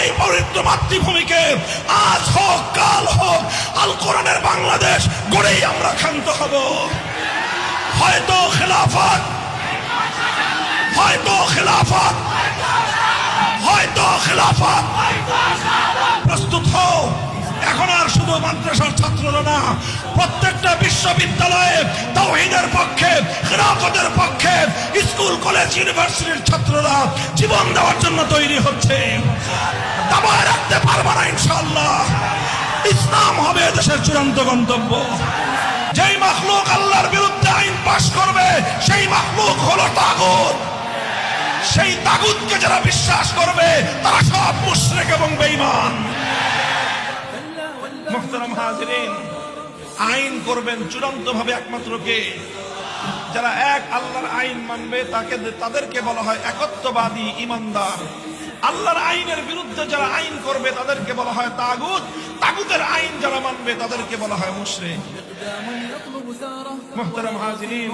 এই পবিত্র মাতৃভূমিকে আজ হোক কাল হোক আল কোরআনের বাংলাদেশ গড়েই আমরা ক্ষান্ত হব। হয়তো খেলাফত, হয়তো খেলাফত, হয়তো খেলাফত। প্রস্তুত হও। এখন আর শুধু মাদ্রাসার ছাত্ররা না, প্রত্যেকটা বিশ্ববিদ্যালয়ে তাওহীদের পক্ষে, খেলাফতের পক্ষে স্কুল কলেজ ইউনিভার্সিটির ছাত্ররা জীবন দেওয়ার জন্য তৈরি হচ্ছে। দাবায় রাখতে পারবে না ইনশাআল্লাহ। ইসলাম হবে দেশের চূড়ান্ত গন্তব্য। যেই মাখলুক আল্লাহর বিরুদ্ধে আইন পাশ করবে সেই মাখলুক হলো তাগুত। সেই তাগুতকে যারা বিশ্বাস করবে তারা সব মুশরিক এবং বেঈমান। মুহতারাম হাজিরিন, আইন করবেন চূড়ান্ত ভাবে একমাত্র কে? যারা এক আল্লাহর আইন মানবে তাদেরকে বলা হয় একত্ববাদী ইমানদার। আল্লাহর আইনের বিরুদ্ধে যারা আইন করবে তাদেরকে বলা হয় তাগুত। তাগুতের আইন যারা মানবে তাদেরকে বলা হয় মুশরিক। মুহতারাম হাজিরিন,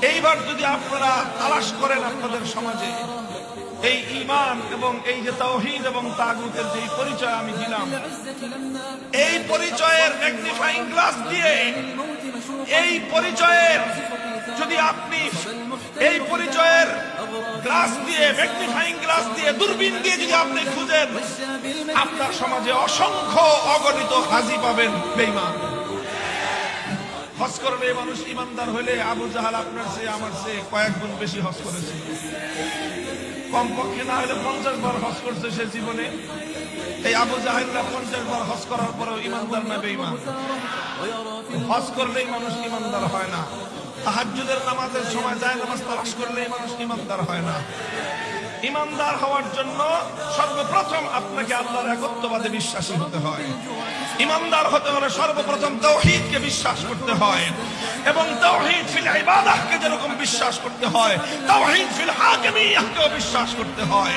এইবার যদি আপনারা তালাশ করেন আপনাদের সমাজে এই ঈমান এবং এই যে তাওহীদ এবং তাগুতের যে পরিচয় আমি দিলাম, এই পরিচয়ের ম্যাগনিফাইং গ্লাস দিয়ে, এই পরিচয়ের যদি আপনি এই পরিচয়ের গ্লাস দিয়ে, ম্যাগনিফাইং গ্লাস দিয়ে, দূরবীন দিয়ে যদি আপনি খুঁজেন, আপনার সমাজে অসংখ্য অগণিত হাজি পাবেন বেঈমান। হজ করলে মানুষ ইমানদার হলে আবু জাহাল আপনার চেয়ে আমার চেয়ে কয়েক গুণ বেশি হজ করেছে। কমপক্ষে না হলে 50 বার হজ করছে সে জীবনে। এই আবু জাহেলরা 50 বার হজ করার পরেও ইমানদার না বেঈমান। হজ করলেই মানুষ ইমানদার হয় না। তাহাজ্জুদের নামাজের সময় যায় নামাজ তালাশ করলেই মানুষ ইমানদার হয় না। ইমানদার হওয়ার জন্য সর্বপ্রথম আপনাকে আল্লাহর একত্ববাদে বিশ্বাসী হতে হয়। ইমানদার হতে হলে সর্বপ্রথম তাওহীদকে বিশ্বাস করতে হয়, এবং তাওহীদ ফিল ইবাদাহকে যেরকম বিশ্বাস করতে হয়, তাওহীদ ফিল হাকিমিয়াহকেও বিশ্বাস করতে হয়।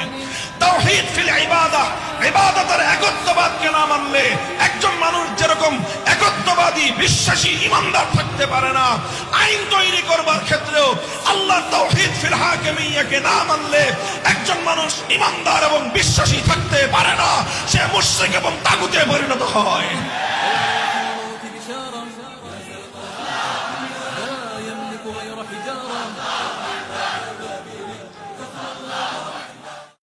তাওহীদ ফিল ইবাদাহ, ইবাদতের একত্ববাদকে না মানলে একজন মানুষ যেরকম একত্ববাদী বিশ্বাসী ইমানদার থাকতে পারে না, আইন তৈরি করবার ক্ষেত্রেও আল্লাহর তাওহীদ ফিল হাকিমিয়াহকে না মানলে একজন মানুষ ইমানদার এবং বিশ্বাসী থাকতে পারে না, সে মুশরিক এবং তাগুতে পরিণত হয়।